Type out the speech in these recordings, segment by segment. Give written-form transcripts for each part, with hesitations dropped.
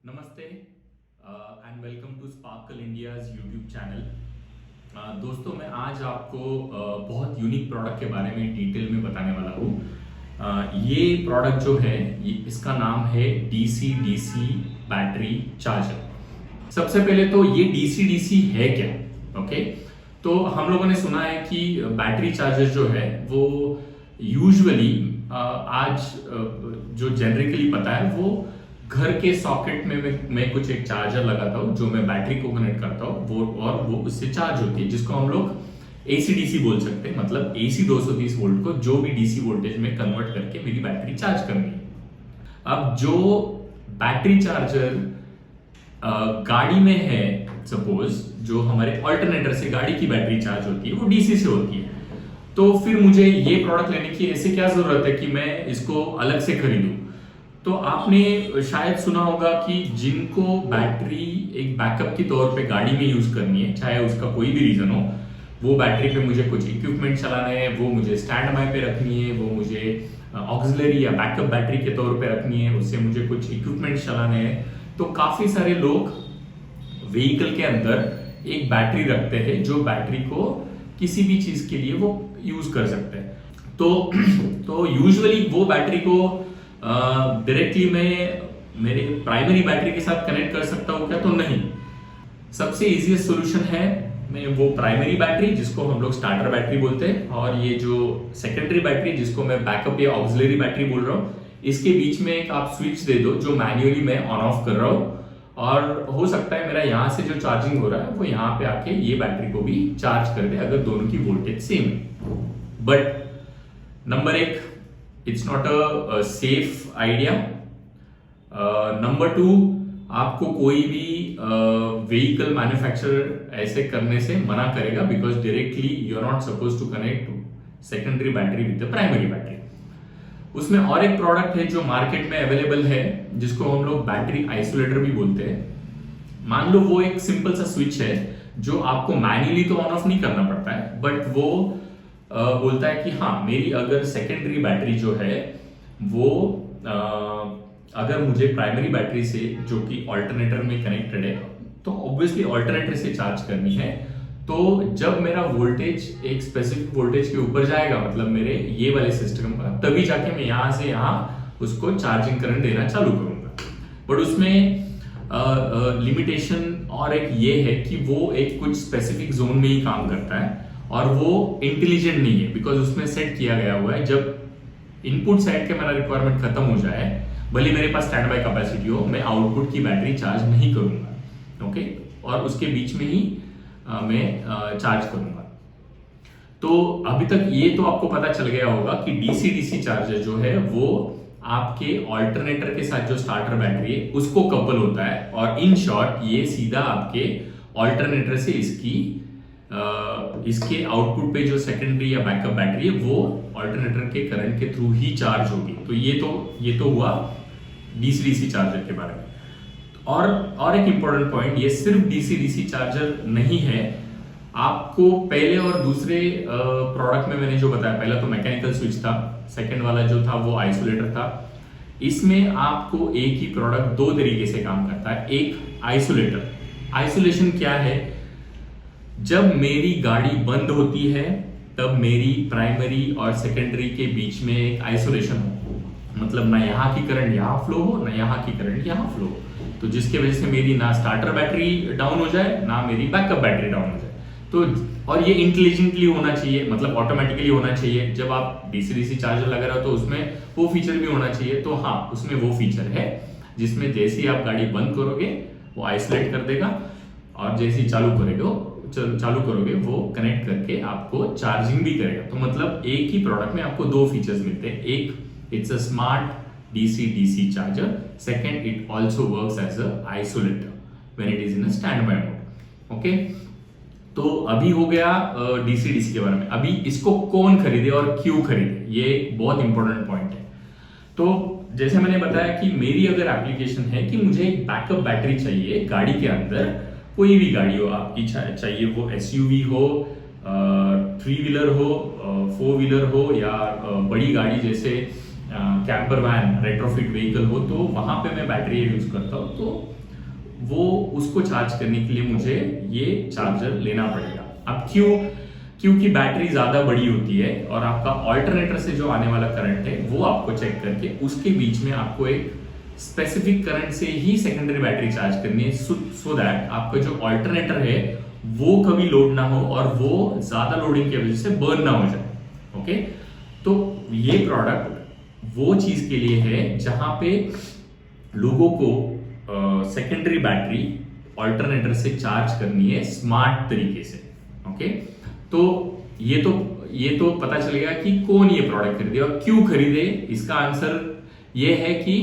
नमस्ते and welcome to Sparkle India's YouTube channel. दोस्तों मैं आज आपको बहुत यूनिक प्रोडक्ट के बारे में डिटेल में बताने वाला हूँ। ये प्रोडक्ट जो है इसका नाम है डीसी डीसी बैटरी चार्जर। सबसे पहले तो ये डीसी डीसी है क्या? ओके, तो हम लोगों ने सुना है कि बैटरी चार्जर जो है वो यूजुअली आज जो जेनरिकली पता है वो घर के सॉकेट में मैं कुछ एक चार्जर लगाता हूँ जो मैं बैटरी को कनेक्ट करता हूँ वो उससे चार्ज होती है, जिसको हम लोग एसी डीसी बोल सकते हैं। मतलब एसी 230 वोल्ट को जो भी डीसी वोल्टेज में कन्वर्ट करके मेरी बैटरी चार्ज करनी है। अब जो बैटरी चार्जर गाड़ी में है, सपोज जो हमारे ऑल्टरनेटर से गाड़ी की बैटरी चार्ज होती है वो डीसी से होती है, तो फिर मुझे ये प्रोडक्ट लेने की ऐसे क्या जरूरत है कि मैं इसको अलग से खरीदूं? तो आपने शायद सुना होगा कि जिनको बैटरी एक बैकअप के तौर पे गाड़ी में यूज करनी है, चाहे उसका कोई भी रीजन हो, वो बैटरी पे मुझे कुछ इक्विपमेंट चलाना है, वो मुझे स्टैंड बाय पे रखनी है, वो मुझे ऑक्सिलरी या बैकअप बैटरी के तौर पे रखनी है, उससे मुझे कुछ इक्विपमेंट चलाने हैं, तो काफी सारे लोग व्हीकल के अंदर एक बैटरी रखते हैं जो बैटरी को किसी भी चीज के लिए वो यूज कर सकते हैं। तो यूजुअली वो बैटरी को डायरेक्टली मैं मेरे प्राइमरी बैटरी के साथ कनेक्ट कर सकता हूँ क्या? तो नहीं। सबसे इजीएस्ट सॉल्यूशन है मैं वो प्राइमरी बैटरी जिसको हम लोग स्टार्टर बैटरी बोलते हैं, और ये जो सेकेंडरी बैटरी जिसको मैं बैकअप या ऑक्सिलरी बैटरी बोल रहा हूँ, इसके बीच में एक आप स्विच दे दो जो मैन्युअली मैं ऑन ऑफ कर रहा हूँ, और हो सकता है मेरा यहाँ से जो चार्जिंग हो रहा है वो यहाँ पे आके ये बैटरी को भी चार्ज कर दे अगर दोनों की वोल्टेज सेम है। बट नंबर एक, it's not a safe idea. Number two, आपको कोई भी व्हीकल मैन्युफैक्चरर ऐसे करने से मना करेगा, because directly you are not suppose to connect secondary battery with the primary battery. उसमें और एक प्रोडक्ट है जो मार्केट में अवेलेबल है जिसको हम लोग बैटरी आइसोलेटर भी बोलते हैं। मान लो वो एक सिंपल सा स्विच है जो आपको मैन्युअली तो ऑन ऑफ नहीं करना पड़ता है, बट वो बोलता है कि हाँ मेरी अगर सेकेंडरी बैटरी जो है वो अगर मुझे प्राइमरी बैटरी से जो कि ऑल्टरनेटर में कनेक्टेड है तो ऑब्वियसली ऑल्टरनेटर से चार्ज करनी है, तो जब मेरा वोल्टेज एक स्पेसिफिक वोल्टेज के ऊपर जाएगा, मतलब मेरे ये वाले सिस्टम का, तभी जाके मैं यहां से यहां उसको चार्जिंग करंट देना चालू करूंगा। बट उसमें लिमिटेशन और एक ये है कि वो एक कुछ स्पेसिफिक जोन में ही काम करता है और वो इंटेलिजेंट नहीं है, बिकॉज उसमें सेट किया गया हुआ है जब इनपुट साइड के मेरा रिक्वायरमेंट खत्म हो जाए, भले मेरे पास स्टैंड बाय कैपेसिटी हो, मैं आउटपुट की बैटरी चार्ज नहीं करूंगा। ओके, और उसके बीच में ही मैं चार्ज करूंगा। तो अभी तक ये तो आपको पता चल गया होगा कि डीसी डीसी चार्जर जो है वो आपके ऑल्टरनेटर के साथ जो स्टार्टर बैटरी है उसको कपल होता है, और इन शॉर्ट ये सीधा आपके ऑल्टरनेटर से इसके आउटपुट पे जो सेकेंडरी या बैकअप बैटरी है वो ऑल्टरनेटर के करंट के थ्रू ही चार्ज होगी। तो ये तो हुआ डीसी डीसी चार्जर के बारे में। और एक इंपॉर्टेंट पॉइंट, ये सिर्फ डीसी डीसी चार्जर नहीं है। आपको पहले और दूसरे प्रोडक्ट में मैंने जो बताया, पहला तो मैकेनिकल स्विच था, सेकंड वाला जो था वो आइसोलेटर था। इसमें आपको एक ही प्रोडक्ट दो तरीके से काम करता है। एक आइसोलेटर, आइसोलेशन क्या है? जब मेरी गाड़ी बंद होती है तब मेरी प्राइमरी और सेकेंडरी के बीच में एक आइसोलेशन हो, मतलब ना यहाँ की करंट यहाँ फ्लो हो ना यहाँ की करंट यहाँ फ्लो हो, तो जिसके वजह से मेरी ना स्टार्टर बैटरी डाउन हो जाए ना मेरी बैकअप बैटरी डाउन हो जाए। तो और ये इंटेलिजेंटली होना चाहिए, मतलब ऑटोमेटिकली होना चाहिए। जब आप डीसी डीसी चार्जर लगा रहे हो तो उसमें वो फीचर भी होना चाहिए। तो हाँ, उसमें वो फीचर है जिसमें जैसे ही आप गाड़ी बंद करोगे वो आइसोलेट कर देगा, और जैसे ही चालू करोगे वो कनेक्ट करके आपको चार्जिंग भी करेगा। तो मतलब एक ही प्रोडक्ट में आपको दो फीचर्स मिलते हैं। एक, it's a smart DC DC charger, second it also works as a isolator when it is in a standby mode. Okay, तो अभी हो गया डीसी डीसी के बारे में। अभी इसको कौन खरीदे और क्यों खरीदे, ये बहुत इंपॉर्टेंट पॉइंट है। तो जैसे मैंने बताया कि मेरी अगर एप्लीकेशन है कि मुझे एक बैकअप बैटरी चाहिए गाड़ी के अंदर, कोई भी गाड़ी हो आपकी, चाहिए वो एसयूवी हो, 3 व्हीलर हो, 4 व्हीलर हो, या बड़ी गाड़ी जैसे कैंपर वैन रेट्रोफिट व्हीकल हो तो वहां पे मैं बैटरी यूज करता हूँ, तो वो उसको चार्ज करने के लिए मुझे ये चार्जर लेना पड़ेगा। अब क्योंकि बैटरी ज्यादा बड़ी होती है और आपका ऑल्टरनेटर से जो आने वाला करंट है वो आपको चेक करके उसके बीच में आपको एक स्पेसिफिक करंट से ही सेकेंडरी बैटरी चार्ज करनी है, सो दैट आपका जो ऑल्टरनेटर है वो कभी लोड ना हो और वो ज्यादा लोडिंग की वजह से बर्न ना हो जाए। ओके, तो ये प्रोडक्ट वो चीज के लिए है जहां पे लोगों को सेकेंडरी बैटरी ऑल्टरनेटर से चार्ज करनी है स्मार्ट तरीके से। ओके, तो ये तो पता चलेगा कि कौन ये प्रोडक्ट खरीदे और क्यों खरीदे। इसका आंसर ये है कि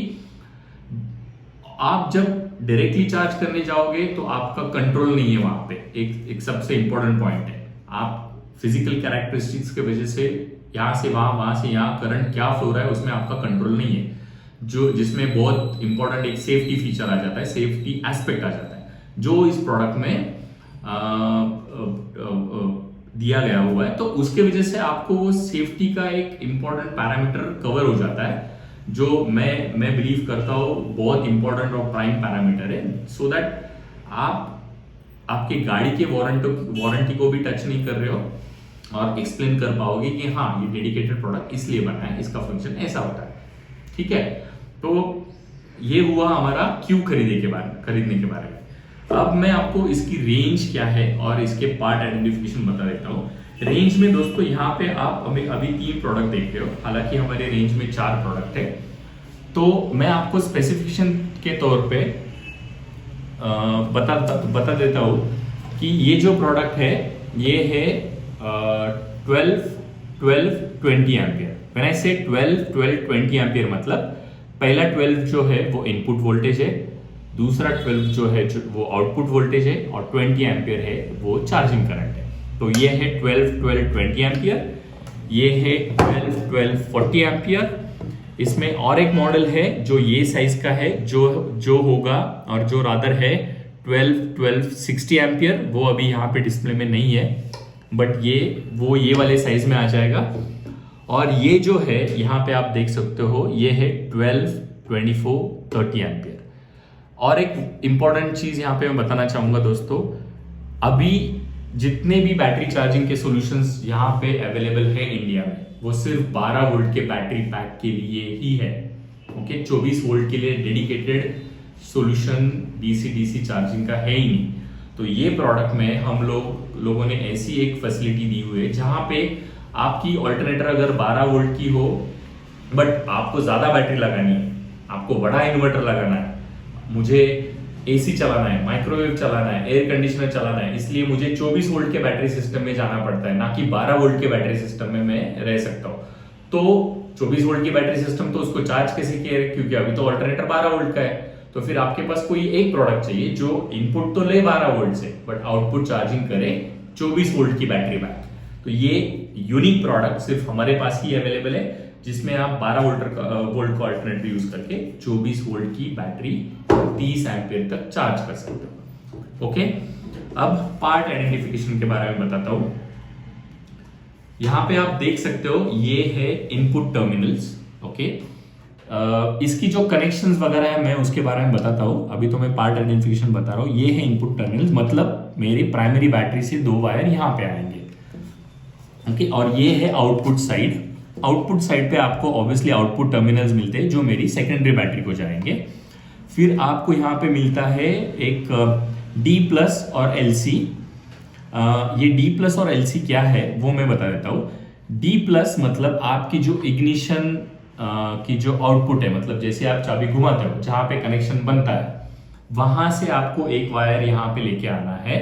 आप जब डायरेक्टली चार्ज करने जाओगे तो आपका कंट्रोल नहीं है वहां पे। एक सबसे इंपॉर्टेंट पॉइंट है, आप फिजिकल कैरेक्टरिस्टिक्स की वजह से यहां से वहां से यहां करंट क्या फ्लो रहा है उसमें आपका कंट्रोल नहीं है, जो जिसमें बहुत इंपॉर्टेंट एक सेफ्टी फीचर आ जाता है, सेफ्टी एस्पेक्ट आ जाता है, जो इस प्रोडक्ट में दिया गया हुआ है। तो उसके वजह से आपको वो सेफ्टी का एक इंपॉर्टेंट पैरामीटर कवर हो जाता है, जो मैं बिलीव करता हूँ बहुत इंपॉर्टेंट और प्राइम पैरामीटर है, सो दैट आप आपकी गाड़ी के वारंटी को भी टच नहीं कर रहे हो और एक्सप्लेन कर पाओगे कि हाँ ये डेडिकेटेड प्रोडक्ट इसलिए बना है, इसका फंक्शन ऐसा होता है। ठीक है, तो ये हुआ हमारा क्यों खरीदने के बारे में। अब मैं आपको इसकी रेंज क्या है और इसके पार्ट आइडेंटिफिकेशन बता देता हूँ। रेंज में दोस्तों यहाँ पे आप अभी 3 प्रोडक्ट देख रहे हो, हालांकि हमारे रेंज में 4 प्रोडक्ट है। तो मैं आपको स्पेसिफिकेशन के तौर पे बता देता हूँ कि ये जो प्रोडक्ट है ये है 12-20 एम्पियर। व्हेन आई से 12-20 एम्पियर मतलब पहला 12 जो है वो इनपुट वोल्टेज है, दूसरा 12 जो है वो आउटपुट वोल्टेज है और 20 एम्पियर है वो चार्जिंग करंट है। तो ये है 12-20 एम्पियर, ये है 12-40 एम्पियर। इसमें और एक मॉडल है जो ये साइज का है, जो होगा और जो रादर है 12-60 एम्पियर। वो अभी यहाँ पे डिस्प्ले में नहीं है, बट ये वाले साइज में आ जाएगा। और ये जो है यहाँ पे आप देख सकते हो ये है 12-24-30 एम्पियर। और एक इंपॉर्टेंट चीज यहाँ पे मैं बताना चाहूंगा दोस्तों, अभी जितने भी बैटरी चार्जिंग के सॉल्यूशंस यहाँ पे अवेलेबल है इंडिया में, वो सिर्फ 12 वोल्ट के बैटरी पैक के लिए ही है। ओके, 24 वोल्ट के लिए डेडिकेटेड सॉल्यूशन डीसी चार्जिंग का है ही नहीं। तो ये प्रोडक्ट में हम लोगों ने ऐसी एक फैसिलिटी दी हुई है जहां पे आपकी ऑल्टरनेटर अगर 12 वोल्ट की हो बट आपको ज्यादा बैटरी लगानी है, आपको बड़ा इन्वर्टर लगाना है, मुझे एसी चलाना है, माइक्रोवेव चलाना है, एयर कंडीशनर चलाना है, इसलिए मुझे 24 वोल्ट के बैटरी सिस्टम में जाना पड़ता है, ना कि 12 वोल्ट के बैटरी सिस्टम में मैं रह सकता हूँ। तो 24 वोल्ट की बैटरी सिस्टम तो उसको चार्ज कैसे किया, क्योंकि अभी तो ऑल्टरनेटर 12 वोल्ट का है। तो फिर आपके पास कोई एक प्रोडक्ट चाहिए जो इनपुट तो ले 12 वोल्ट से बट आउटपुट चार्जिंग करे 24 वोल्ट की बैटरी बैक। तो ये यूनिक प्रोडक्ट सिर्फ हमारे पास ही अवेलेबल है, जिसमें आप 12 वोल्ट का अल्टरनेटर यूज करके 24 वोल्ट की बैटरी 30 एम्पियर तक चार्ज कर सकते हो। ओके, अब पार्ट आइडेंटिफिकेशन के बारे में बताता हूं। यहां पे आप देख सकते हो ये है इनपुट टर्मिनल्स। ओके, इसकी जो कनेक्शंस वगैरह है मैं उसके बारे में बताता हूं, अभी तो मैं पार्ट आइडेंटिफिकेशन बता रहा हूं। ये है इनपुट टर्मिनल्स, मतलब मेरी प्राइमरी बैटरी से 2 वायर यहां पे आएंगे। ओके, और ये है आउटपुट साइड। आउटपुट साइड पे आपको ऑब्वियसली आउटपुट टर्मिनल्स मिलते हैं जो मेरी सेकेंडरी बैटरी को जाएंगे। फिर आपको यहाँ पे मिलता है एक D+ और LC। ये D+ और LC क्या है वो मैं बता देता हूँ। D+ मतलब आपकी जो इग्निशन की जो आउटपुट है, मतलब जैसे आप चाबी घुमाते हो जहां पे कनेक्शन बनता है वहां से आपको एक वायर यहाँ पे लेके आना है।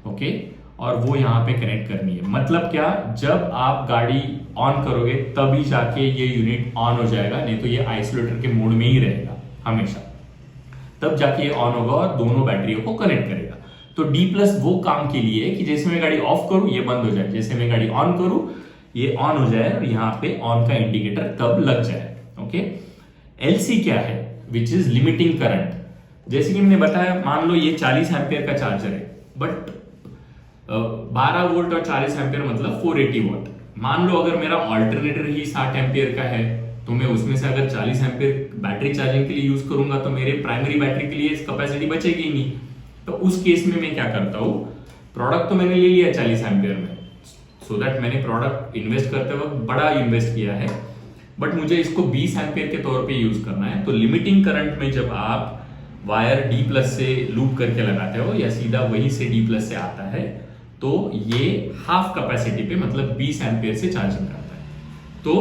ओके, और वो यहाँ पे कनेक्ट करनी है। मतलब क्या, जब आप गाड़ी ऑन करोगे तभी जाके ये यूनिट ऑन हो जाएगा, नहीं तो ये आइसोलेटर के मोड में ही रहेगा हमेशा। तब जाके ये ऑन होगा और दोनों बैटरियों को कनेक्ट करेगा। तो D+ वो काम के लिए है कि जैसे मैं गाड़ी ऑफ करूं ये बंद हो जाए, जैसे मैं गाड़ी ऑन करूं ये ऑन हो जाए और यहाँ पे ऑन का इंडिकेटर तब लग जाए। ओके, LC क्या है, विच इज लिमिटिंग करंट। जैसे कि मैंने बताया, मान लो ये 40 एम्पियर का चार्जर है बट 12 वोल्ट और 40 एम्पियर मतलब 480 वोल्ट। मान लो अगर मेरा ऑल्टरनेटर ही 60 एम्पियर का है तो मैं उसमें से अगर 40 एम्पीयर बैटरी चार्जिंग के लिए यूज करूंगा तो मेरे प्राइमरी बैटरी के लिए कैपेसिटी बचेगी ही नहीं। तो उस केस में मैं क्या करता हूँ, प्रोडक्ट तो मैंने ले लिया 40 एम्पीयर में, सो दैट मैंने प्रोडक्ट इन्वेस्ट करते वक्त बड़ा इन्वेस्ट किया है, बट मुझे इसको 20 एम्पीयर के तौर पे यूज करना है। तो लिमिटिंग करंट में जब आप वायर D+ से लूप करके लगाते हो या सीधा वही से D+ से आता है, तो ये हाफ कैपेसिटी पे मतलब 20 एम्पीयर से चार्जिंग करता है। तो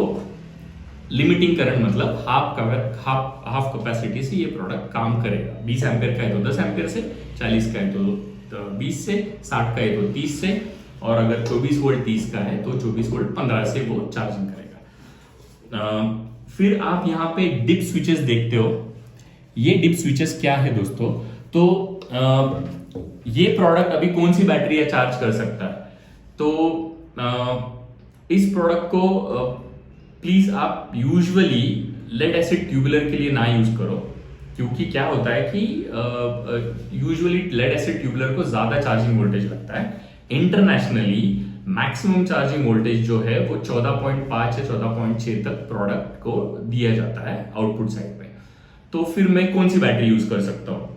लिमिटिंग करंट मतलब हाफ कैपेसिटी से ये प्रोडक्ट काम करेगा। 20 एम्पीयर का है तो 10 एम्पीयर से, 40 का है तो 20 से, 60 का है तो 30 से, और अगर 24 वोल्ट 30 का है तो 24 वोल्ट 15 से वो चार्जिंग करेगा। फिर आप यहाँ पे डिप स्विचेस देखते हो। ये डिप स्विचेस क्या है दोस्तों, तो ये प्रोडक्ट अभी कौन सी बैटरी चार्ज कर सकता है, तो इस प्रोडक्ट को प्लीज आप यूजुअली लेड एसिड ट्यूबुलर के लिए ना यूज करो, क्योंकि क्या होता है कि यूजुअली लेड एसिड ट्यूबुलर को ज्यादा चार्जिंग वोल्टेज लगता है। इंटरनेशनली मैक्सिमम चार्जिंग वोल्टेज जो है वो 14.5 से 14.6 तक प्रोडक्ट को दिया जाता है आउटपुट साइड पे। तो फिर मैं कौन सी बैटरी यूज कर सकता हूँ,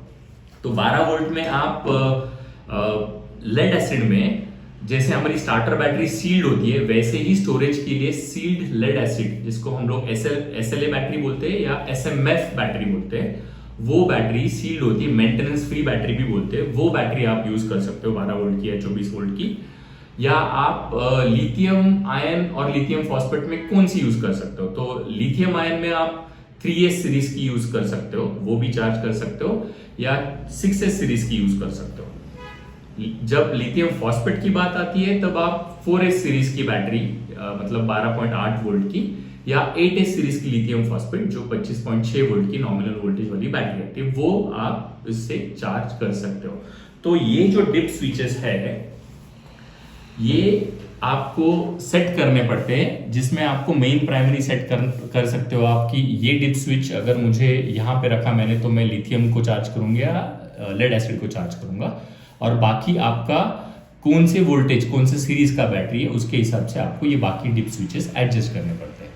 तो 12 वोल्ट में आप लेड एसिड में, जैसे हमारी स्टार्टर बैटरी सील्ड होती है, वैसे ही स्टोरेज के लिए सील्ड लेड एसिड, जिसको हम लोग SLA बैटरी बोलते हैं या SMF बैटरी बोलते हैं, वो बैटरी सील्ड होती है, मेंटेनेंस फ्री बैटरी भी बोलते हैं। वो बैटरी आप यूज कर सकते हो 12 वोल्ट की या 24 वोल्ट की। या आप लिथियम आयन और लिथियम फॉस्फेट में कौन सी यूज कर सकते हो, तो लिथियम आयन में आप 3S सीरीज की यूज कर सकते हो, वो भी चार्ज कर सकते हो, या 6S सीरीज की यूज कर सकते हो। जब लिथियम फॉस्फेट की बात आती है तब आप 4S सीरीज की बैटरी मतलब 12.8 वोल्ट की, या 8S सीरीज की लिथियम फॉस्फेट जो 25.6 वोल्ट की नॉमिनल वोल्टेज वाली बैटरी आती है, वो आप इससे चार्ज कर सकते हो। तो ये जो डिप स्विचेस है ये आपको सेट करने पड़ते हैं, जिसमें आपको मेन प्राइमरी सेट कर सकते हो आपकी। ये डिप स्विच अगर मुझे यहाँ पे रखा मैंने, तो मैं लिथियम को चार्ज करूंगा या लेड एसिड को चार्ज करूंगा, और बाकी आपका कौन से वोल्टेज कौन से सीरीज का बैटरी है उसके हिसाब से आपको ये बाकी डिप स्विचेस एडजस्ट करने पड़ते हैं।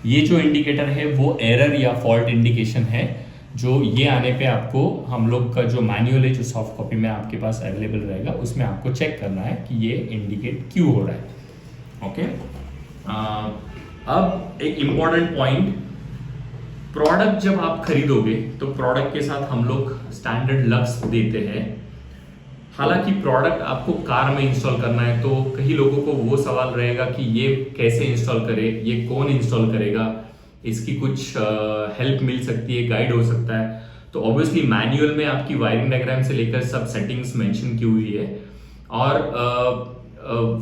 ये जो इंडिकेटर है वो एरर या फॉल्ट इंडिकेशन है, जो ये आने पे आपको हम लोग का जो मैनुअल है, जो सॉफ्ट कॉपी में आपके पास अवेलेबल रहेगा, उसमें आपको चेक करना है कि ये इंडिकेट क्यों हो रहा है। ओके, अब एक इंपॉर्टेंट पॉइंट, प्रोडक्ट जब आप खरीदोगे तो प्रोडक्ट के साथ हम लोग स्टैंडर्ड लक्स देते हैं। हालांकि प्रोडक्ट आपको कार में इंस्टॉल करना है, तो कई लोगों को वो सवाल रहेगा कि ये कैसे इंस्टॉल करे, ये कौन इंस्टॉल करेगा, इसकी कुछ हेल्प मिल सकती है, गाइड हो सकता है। तो ऑब्वियसली मैनुअल में आपकी वायरिंग डायग्राम से लेकर सब सेटिंग्स मेंशन की हुई है, और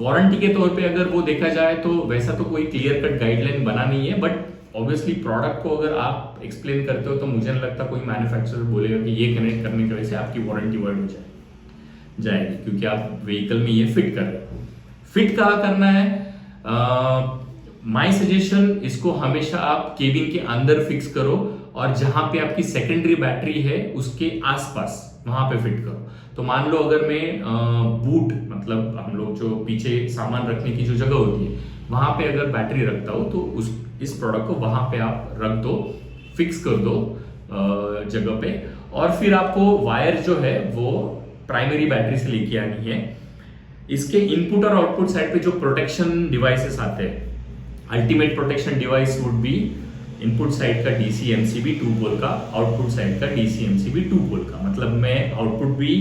वारंटी के तौर पे अगर वो देखा जाए तो वैसा तो कोई क्लियर कट गाइडलाइन बना नहीं है, बट ऑब्वियसली प्रोडक्ट को अगर आप एक्सप्लेन करते हो तो मुझे नहीं लगता कोई मैन्युफैक्चरर बोलेगा कि ये कनेक्ट करने की वजह से आपकी वारंटी वर्ड हो जाएगी, क्योंकि आप व्हीकल में ये फिट कर रहे हो। फिट कहाँ करना है, माय सजेशन, इसको हमेशा आप केबिन के अंदर फिक्स करो, और जहां पे आपकी सेकेंडरी बैटरी है उसके आसपास वहां पे फिट करो। तो मान लो अगर मैं बूट मतलब हम लोग जो पीछे सामान रखने की जो जगह होती है वहां पे अगर बैटरी रखता हो, तो इस प्रोडक्ट को वहां पे आप रख दो, फिक्स कर दो जगह पे, और फिर आपको वायर जो है वो प्राइमरी बैटरी से लेके आनी है। इसके इनपुट और आउटपुट साइड पे जो प्रोटेक्शन डिवाइसेस आते हैं, ultimate protection device would be input side का DC MCB 2 पोल का, आउटपुट साइड का DC MCB 2 पोल का। मतलब मैं आउटपुट भी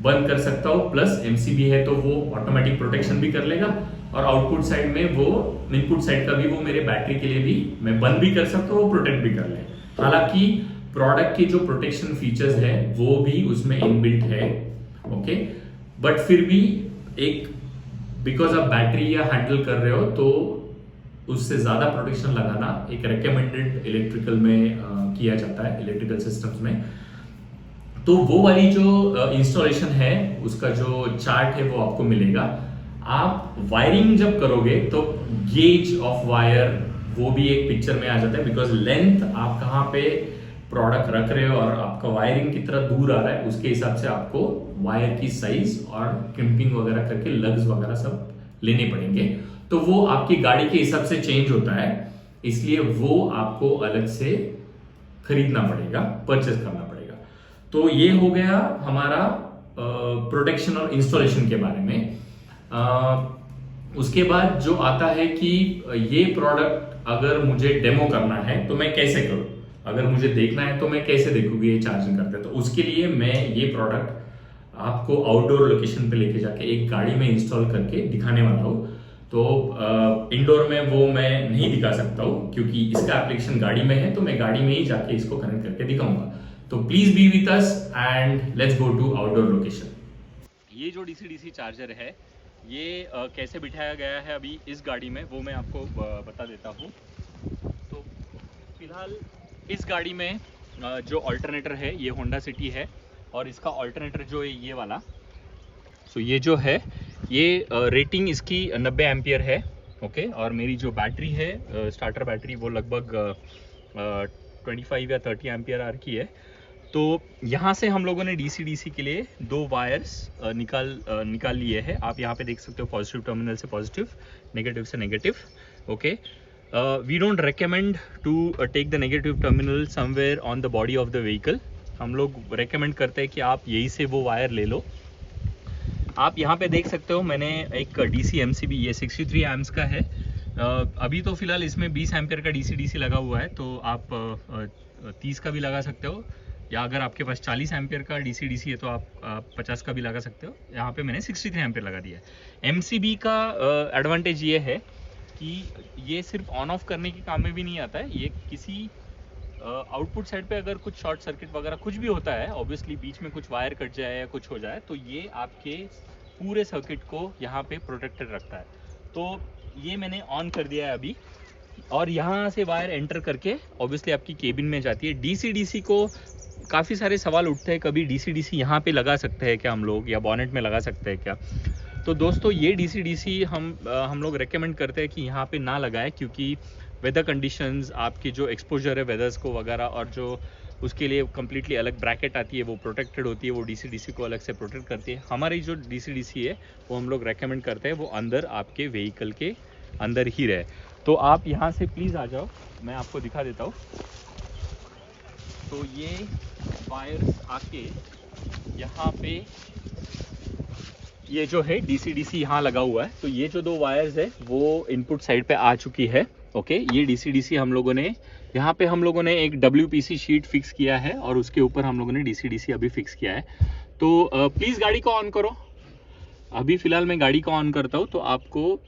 बंद कर सकता हूँ, प्लस MCB है तो वो ऑटोमेटिक प्रोटेक्शन भी कर लेगा, और आउटपुट साइड में वो इनपुट साइड का भी वो मेरे बैटरी के लिए भी मैं बंद भी कर सकता हूँ, वो प्रोटेक्ट भी कर ले। हालांकि प्रोडक्ट के जो प्रोटेक्शन फीचर्स है वो भी उसमें इनबिल्ट है, ओके, बट फिर भी एक बिकॉज आप बैटरी या हैंडल कर रहे हो तो उससे ज्यादा प्रोटेक्शन लगाना एक रेकमेंडेड इलेक्ट्रिकल में किया जाता है, इलेक्ट्रिकल सिस्टम्स में। तो वो वाली जो इंस्टॉलेशन है उसका जो चार्ट है वो आपको मिलेगा। आप वायरिंग जब करोगे तो गेज ऑफ वायर वो भी एक पिक्चर में आ जाता है, बिकॉज लेंथ आप कहाँ पे प्रोडक्ट रख रहे हो और आपका वायरिंग कितना दूर आ रहा है उसके हिसाब से आपको वायर की साइज और क्रिम्पिंग वगैरह करके लग्स वगैरह सब लेने पड़ेंगे। तो वो आपकी गाड़ी के हिसाब से चेंज होता है। इसलिए वो आपको अलग से खरीदना पड़ेगा, परचेस करना पड़ेगा। तो ये हो गया हमारा प्रोटेक्शन और इंस्टॉलेशन के बारे में। उसके बाद जो आता है कि ये प्रोडक्ट अगर मुझे डेमो करना है तो मैं कैसे करूं, अगर मुझे देखना है तो मैं कैसे देखूंगी ये चार्जिंग करते हैं। तो उसके लिए मैं ये प्रोडक्ट आपको आउटडोर लोकेशन पे लेके जाके एक गाड़ी में इंस्टॉल करके दिखाने वाला हूँ। तो इंडोर में वो मैं नहीं दिखा सकता हूँ क्योंकि इसका एप्लीकेशन गाड़ी में है, तो मैं गाड़ी में ही जाके इसको कनेक्ट करके दिखाऊंगा। तो please be with us and let's go to outdoor location. ये जो डीसी डीसी चार्जर है, ये कैसे बिठाया गया है अभी इस गाड़ी में, वो मैं आपको बता देता हूँ। तो फिलहाल इस गाड़ी में जो अल्टरनेटर है ये होंडा सिटी है, और इसका अल्टरनेटर जो है ये वाला, सो ये जो है ये रेटिंग इसकी 90 एम्पियर है। ओके, और मेरी जो बैटरी है स्टार्टर बैटरी वो लगभग 25 या 30 एम्पियर आर की है। तो यहाँ से हम लोगों ने डीसी डीसी के लिए दो वायर्स निकाल लिए हैं। आप यहाँ पे देख सकते हो, पॉजिटिव टर्मिनल से पॉजिटिव, नेगेटिव से negative. Okay, we don't recommend to take the negative terminal somewhere on the body of the vehicle. हम लोग रेकमेंड करते हैं कि आप यही से वो वायर ले लो। आप यहाँ पे देख सकते हो मैंने एक डीसी एमसीबी, ये 63 एम्स का है। अभी तो फिलहाल इसमें 20 एम्पियर का डीसी डीसी लगा हुआ है, तो आप 30 का भी लगा सकते हो, या अगर आपके पास 40 एम्पियर का डीसी डीसी है तो आप 50 का भी लगा सकते हो। यहाँ पे मैंने 63 एम्पियर लगा दिया है। एमसीबी का एडवांटेज ये है कि ये सिर्फ ऑन ऑफ करने के काम में भी नहीं आता है। ये किसी आउटपुट साइड पे अगर कुछ शॉर्ट सर्किट वगैरह कुछ भी होता है, ऑब्वियसली बीच में कुछ वायर कट जाए या कुछ हो जाए, तो ये आपके पूरे सर्किट को यहाँ पे प्रोटेक्टेड रखता है। तो ये मैंने ऑन कर दिया है अभी, और यहाँ से वायर एंटर करके ऑब्वियसली आपकी केबिन में जाती है। डीसी डीसी को काफ़ी सारे सवाल उठते हैं, कभी डीसी डीसी यहाँ पे लगा सकते हैं क्या हम लोग, या बॉनेट में लगा सकते हैं क्या। तो दोस्तों ये डीसी डीसी हम लोग रेकमेंड करते हैं कि यहाँ पे ना लगाएं, क्योंकि वेदर कंडीशंस, आपकी जो एक्सपोजर है वेदर्स को वगैरह, और जो उसके लिए कम्प्लीटली अलग ब्रैकेट आती है वो प्रोटेक्टेड होती है, वो डीसी डीसी को अलग से प्रोटेक्ट करती है। हमारी जो डीसी डीसी है वो हम लोग रेकमेंड करते हैं वो अंदर आपके व्हीकल के अंदर ही रहे। तो आप यहाँ से प्लीज़ आ जाओ, मैं आपको दिखा देता हूँ। तो ये वायर्स आके यहाँ पे ये जो है डीसी डीसी यहाँ लगा हुआ है। तो ये जो दो वायर्स है वो इनपुट साइड पे आ चुकी है। ओके, ये डीसी डीसी हम लोगों ने यहाँ पे एक WPC शीट फिक्स किया है, और उसके ऊपर हम लोगों ने डीसी डीसी अभी फिक्स किया है। तो प्लीज़ गाड़ी को ऑन करो। अभी फ़िलहाल मैं गाड़ी को ऑन करता हूँ, तो आपको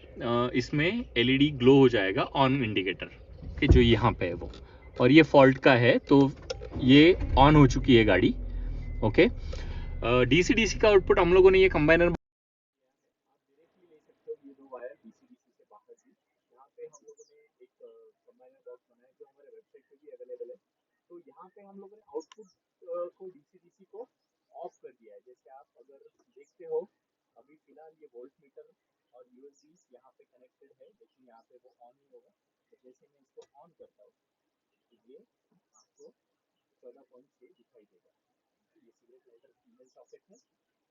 इसमें LED ग्लो हो जाएगा, ऑन इंडिकेटर कि जो यहाँ पे है वो, और ये फॉल्ट का है, तो ये ऑन हो चुकी है गाड़ी। ओके, डीसी डीसी का आउटपुट हम लोगों ने ये कंबाइनर डायरेक्टली ले सकते हो, ये दो वायर डीसी-डीसी से बाहर भी। यहाँ पे हम लोगों ने एक कंबाइनर बॉक्स बनाया जो हमारे वेबसाइट पे भी अवेलेबल है। तो यहाँ पे हम लोगों ने आउटपुट को डीसी-डीसी को ऑफ कर दिया है। जैसे आप अगर देखते हो, अभी फिलहाल ये वोल्ट मीटर और यूएसबी यहाँ पे कनेक्टेड है, लेकिन यहाँ पे वो ऑन नहीं होगा। तो जैसे मैं इसको ऑन करता हूँ तो ये आपको 14.6 दिखाई देगा। ये सिगरेट लाइटर फीमेल सॉकेट है,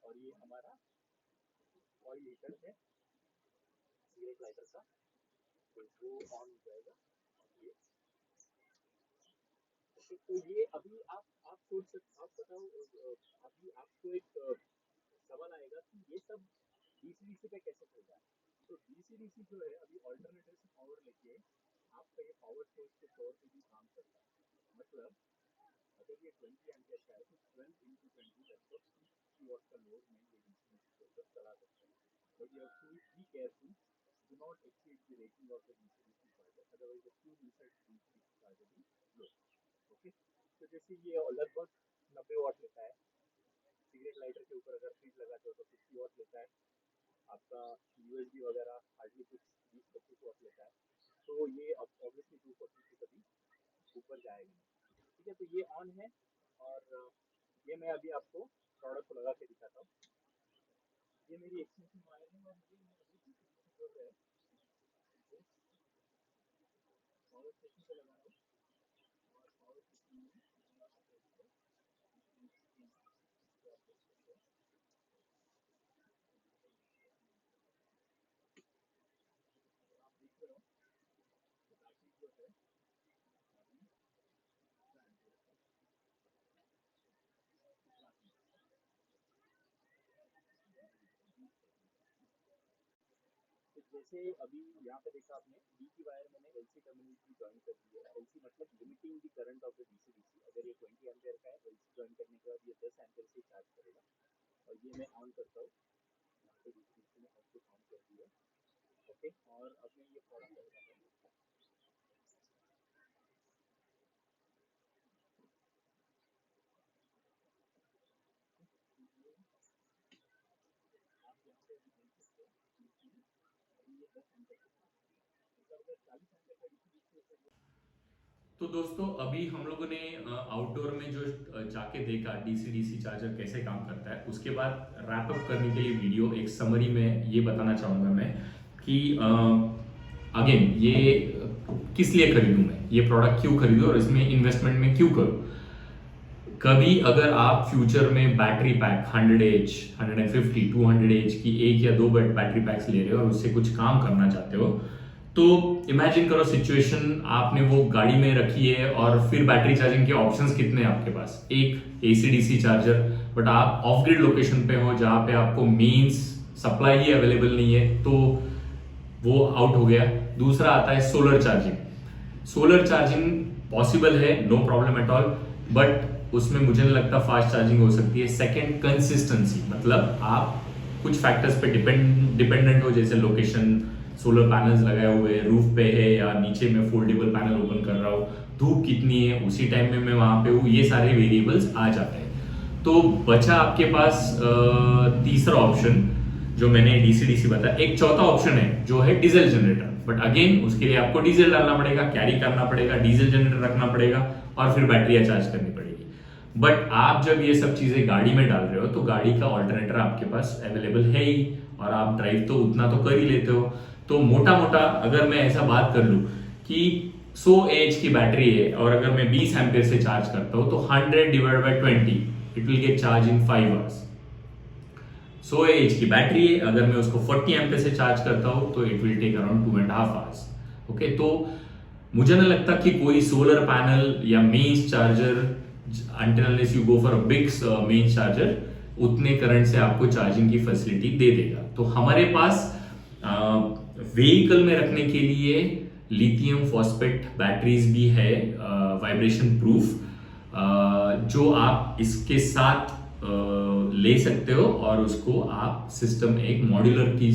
और ये हमारा ऑयल हीटर है सिगरेट लाइटर का, तो वो ऑन हो जाएगा। ये तो ये अभी आप सोच सकते, आप बताओ, अभी आपको एक सवाल आएगा कि ये सब डीसी-डीसी पे कैसे चल रहा है। तो डीसी-डीसी जो है अभी ऑल्टरनेटर से पावर लेके आपका ये पावर सोर्स के तौर पे भी काम करता है। मतलब अगर ये 20 एम्पियर का है तो 12 into 20 लगभग 250 वॉट का लोड में ये डीसी-डीसी को ऊपर चला सकता है। But you have to be careful, do not exceed the rating of the DC-DC charger, otherwise the fuse inside the DC-DC charger will blow. Okay, तो जैसे ये लगभग 90 वॉट लेता है, सिगरेट लाइटर के ऊपर अगर फ्रीज लगाते हो तो 50 वॉट लेता है, आपका यूएसबी वगैरह हार्डली कुछ 20-25 वॉट लेता है। तो ये ऑब्वियसली 240 से कभी ऊपर जाएगा नहीं। ठीक है, तो ये ऑन है, और ये मैं अभी आपको प्रोडक्ट को लगा के दिखाता हूँ। ये मेरी एक्सटेंशन वायर है, और ये मैं अभी डीसी-डीसी जोड़ रहा है पावर स्टेशन पे लगा रहा हूँ, और पावर स्टेशन में आप देख रहे हो बैटरी जो है जैसे अभी यहाँ पे देखा आपने डी की वायर मैंने एलसी टर्मिनल की ज्वाइन कर दी है। एलसी मतलब limiting the current of the DC DC. अगर ये 20 एम्पियर का है, एलसी ज्वाइन करने के बाद ये 10 एम्पियर से चार्ज करेगा। और ये मैं ऑन करता हूँ, यहाँ पे डीसी डीसी में आउटपुट ऑन कर दिया। ओके, और अब मैं ये प्रोडक्ट लगाता हूँ। आप यहाँ पे अभी देख सकते हो अभी ये 10 एम्पियर का अगर 40 एम्पियर का डीसी डीसी। तो दोस्तों अभी हम लोगों ने आउटडोर में जो जाके देखा डीसी डीसी चार्जर कैसे काम करता है, उसके बाद रैप अप करने के लिए वीडियो एक समरी में ये बताना चाहूँगा मैं कि अगेन ये किस लिए खरीदूं मैं, ये प्रोडक्ट क्यों खरीदूं और इसमें इन्वेस्टमेंट में क्यों करूं। कभी अगर आप फ्यूचर में बैटरी पैक 100H 150 200H की एक या दो बैटरी पैक्स ले रहे हो और उससे कुछ काम करना चाहते हो, तो इमेजिन करो सिचुएशन, आपने वो गाड़ी में रखी है और फिर बैटरी चार्जिंग के ऑप्शंस कितने हैं आपके पास। एक एसी डीसी चार्जर, बट आप ऑफ ग्रिड लोकेशन पे हो जहां पे आपको मेंस सप्लाई ही अवेलेबल नहीं है, तो वो आउट हो गया। दूसरा आता है solar charging. Solar charging possible है, no problem at all, but उसमें मुझे नहीं लगता फास्ट चार्जिंग हो सकती है। सेकंड, कंसिस्टेंसी, मतलब आप कुछ फैक्टर्स पे डिपेंडेंट हो, जैसे लोकेशन, सोलर पैनल्स लगाए हुए रूफ पे है या नीचे में फोल्डेबल पैनल ओपन कर रहा हूँ, धूप कितनी है, उसी टाइम में मैं वहां पे हूँ, ये सारे वेरिएबल्स आ जाते हैं। तो बचा आपके पास तीसरा ऑप्शन जो मैंने डीसी डीसी बताया। एक चौथा ऑप्शन है जो है डीजल जनरेटर, बट अगेन उसके लिए आपको डीजल डालना पड़ेगा, कैरी करना पड़ेगा, डीजल जनरेटर रखना पड़ेगा और फिर बैटरियां चार्ज करनी पड़ेगी। बट आप जब ये सब चीजें गाड़ी में डाल रहे हो तो गाड़ी का ऑल्टरनेटर आपके पास अवेलेबल है ही, और आप ड्राइव तो उतना तो कर ही लेते हो। तो मोटा मोटा अगर मैं ऐसा बात कर लूं कि 100 Ah की बैटरी है और अगर मैं 20 एम्पियर से चार्ज करता हूं तो 100 divide by 20 it will get charge in 5 hours. 100 Ah की बैटरी है, अगर मैं उसको 40 एम्पियर से चार्ज करता हूं तो it will take around 2.5 hours. Okay, तो मुझे नहीं लगता कि कोई सोलर पैनल या mains charger, until unless you go for a big main charger, उतने करंट से आपको चार्जिंग की फैसिलिटी दे देगा। तो हमारे पास व्हीकल में रखने के लिए लिथियम फॉस्फेट बैटरीज भी है, वाइब्रेशन प्रूफ, जो आप इसके साथ ले सकते हो और उसको आप सिस्टम एक मॉड्यूलर की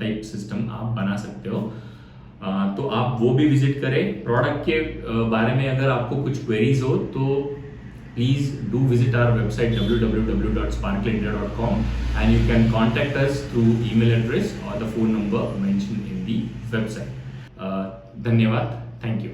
टाइप सिस्टम आप बना सकते हो। तो आप वो भी विजिट करें। प्रोडक्ट के बारे में अगर आपको कुछ क्वेरीज हो तो please do visit our website www.sparklindia.com and you can contact us through email address or the phone number mentioned in the website. धन्यवाद, thank you.